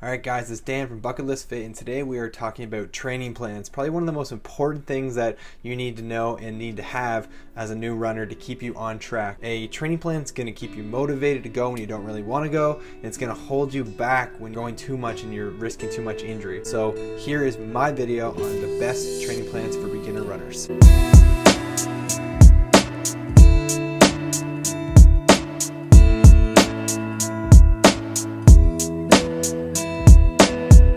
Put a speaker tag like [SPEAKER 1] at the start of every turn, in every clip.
[SPEAKER 1] Alright guys, it's Dan from Bucket List Fit, and today we are talking about training plans. Probably one of the most important things that you need to know and need to have as a new runner to keep you on track. A training plan is going to keep you motivated to go when you don't really want to go, and it's going to hold you back when going too much and you're risking too much injury. So here is my video on the best training plans for beginner runners.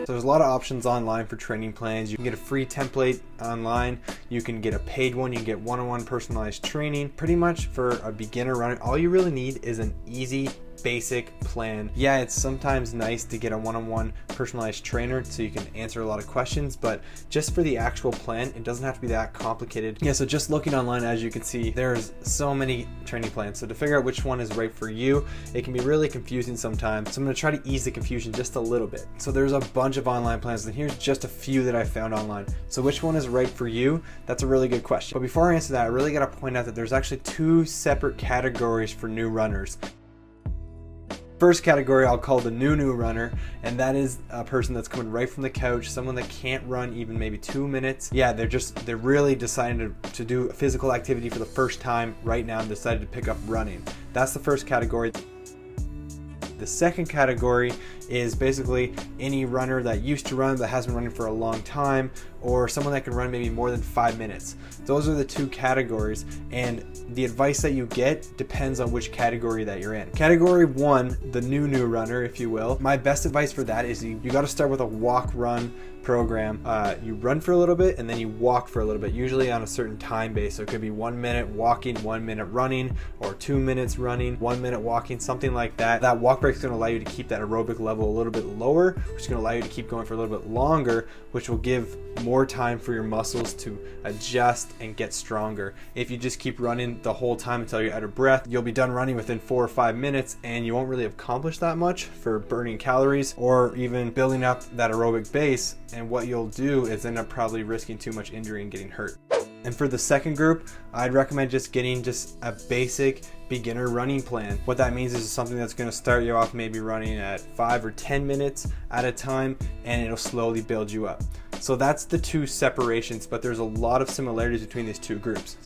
[SPEAKER 1] There's a lot of options online for training plans. You can get a free template online, you can get a paid one, you can get one-on-one personalized training. Pretty much for a beginner runner, all you really need is an easy basic plan. Yeah, it's sometimes nice to get a one-on-one personalized trainer so you can answer a lot of questions, but just for the actual plan, it doesn't have to be that complicated. Yeah, so just looking online, as you can see, there's so many training plans. So to figure out which one is right for you, it can be really confusing sometimes. So I'm gonna try to ease the confusion just a little bit. So there's a bunch of online plans, and here's just a few that I found online. So which one is right for you? That's a really good question. But before I answer that, I really gotta point out that there's actually two separate categories for new runners. First category I'll call the new runner, and that is a person that's coming right from the couch, someone that can't run even maybe 2 minutes. Yeah, they're really deciding to do a physical activity for the first time right now and decided to pick up running. That's the first category. The second category is basically any runner that used to run but hasn't been running for a long time, or someone that can run maybe more than 5 minutes. Those are the two categories, and the advice that you get depends on which category that you're in. Category one, the new runner, if you will. My best advice for that is you got to start with a walk-run program. You run for a little bit and then you walk for a little bit, usually on a certain time base. So it could be 1 minute walking, 1 minute running, or 2 minutes running, 1 minute walking, something like that. That walk break is going to allow you to keep that aerobic level a little bit lower, which is going to allow you to keep going for a little bit longer, which will give more time for your muscles to adjust and get stronger. If you just keep running the whole time until you're out of breath, you'll be done running within 4 or 5 minutes, and you won't really accomplish that much for burning calories or even building up that aerobic base. And what you'll do is end up probably risking too much injury and getting hurt. And for the second group, I'd recommend just getting a basic beginner running plan. What that means is something that's going to start you off maybe running at 5 or 10 minutes at a time, and it'll slowly build you up. So that's the two separations, but there's a lot of similarities between these two groups.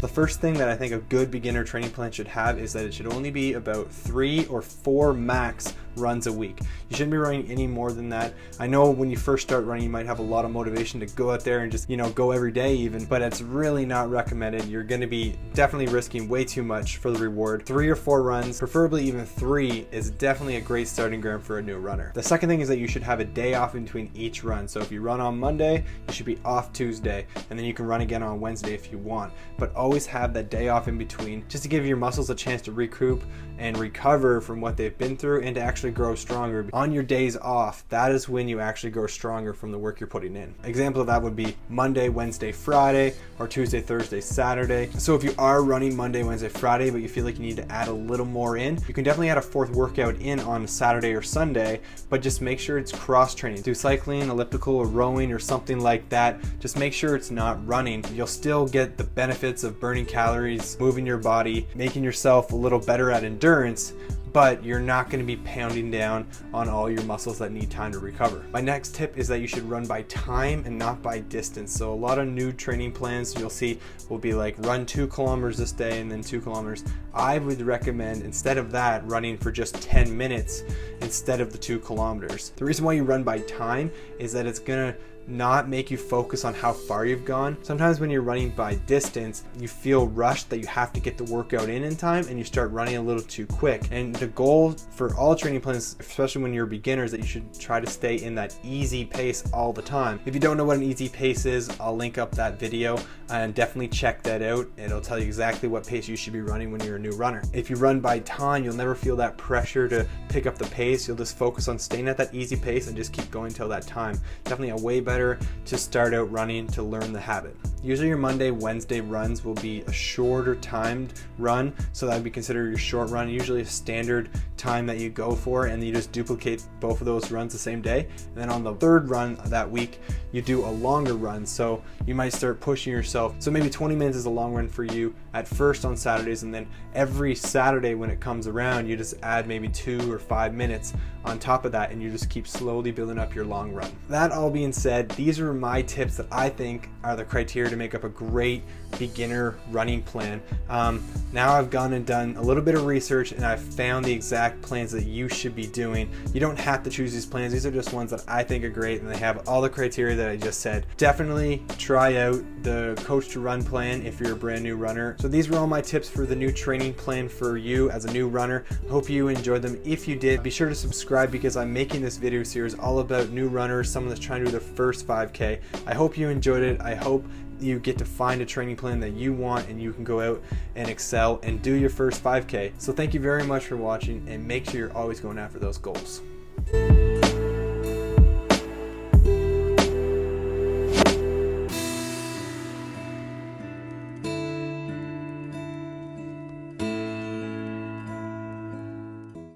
[SPEAKER 1] The first thing that I think a good beginner training plan should have is that it should only be about 3 or 4 max runs a week. You shouldn't be running any more than that. I know when you first start running, you might have a lot of motivation to go out there and just, go every day even, but it's really not recommended. You're going to be definitely risking way too much for the reward. 3 or 4 runs, preferably even 3, is definitely a great starting ground for a new runner. The second thing is that you should have a day off in between each run. So if you run on Monday, you should be off Tuesday, and then you can run again on Wednesday if you want. But always have that day off in between, just to give your muscles a chance to recoup and recover from what they've been through and to actually grow stronger. On your days off, that is when you actually grow stronger from the work you're putting in. Example of that would be Monday, Wednesday, Friday, or Tuesday, Thursday, Saturday. So if you are running Monday, Wednesday, Friday, but you feel like you need to add a little more in, you can definitely add a 4th workout in on Saturday or Sunday, but just make sure it's cross training. Do cycling, elliptical, or rowing, or something like that. Just make sure it's not running. You'll still get the benefits of burning calories, moving your body, making yourself a little better at endurance, but you're not going to be pounding down on all your muscles that need time to recover. My next tip is that you should run by time and not by distance. So a lot of new training plans you'll see will be like run 2 kilometers this day and then 2 kilometers. I would recommend, instead of that, running for just 10 minutes instead of the 2 kilometers. The reason why you run by time is that it's gonna not make you focus on how far you've gone. Sometimes when you're running by distance, you feel rushed that you have to get the workout in time, and you start running a little too quick. And the goal for all training plans, especially when you're a beginner, is that you should try to stay in that easy pace all the time. If you don't know what an easy pace is, I'll link up that video and definitely check that out. It'll tell you exactly what pace you should be running when you're a new runner. If you run by time, you'll never feel that pressure to pick up the pace. You'll just focus on staying at that easy pace and just keep going till that time. Definitely a way better better to start out running to learn the habit. Usually your Monday, Wednesday runs will be a shorter timed run, so that would be considered your short run, usually a standard time that you go for, and you just duplicate both of those runs the same day. And then on the third run that week, you do a longer run, so you might start pushing yourself. So maybe 20 minutes is a long run for you at first on Saturdays, and then every Saturday when it comes around, you just add maybe 2 or 5 minutes on top of that, and you just keep slowly building up your long run. That all being said, these are my tips that I think are the criteria to make up a great beginner running plan. Now I've gone and done a little bit of research, and I've found the exact plans that you should be doing. You don't have to choose these plans. These are just ones that I think are great, and they have all the criteria that I just said. Definitely try out the Coach to Run plan if you're a brand new runner. So these were all my tips for the new training plan for you as a new runner. Hope you enjoyed them. If you did, be sure to subscribe, because I'm making this video series all about new runners, someone that's trying to do their first 5K. I hope you enjoyed it. I hope you get to find a training plan that you want, and you can go out and excel and do your first 5K. So thank you very much for watching, and make sure you're always going after those goals.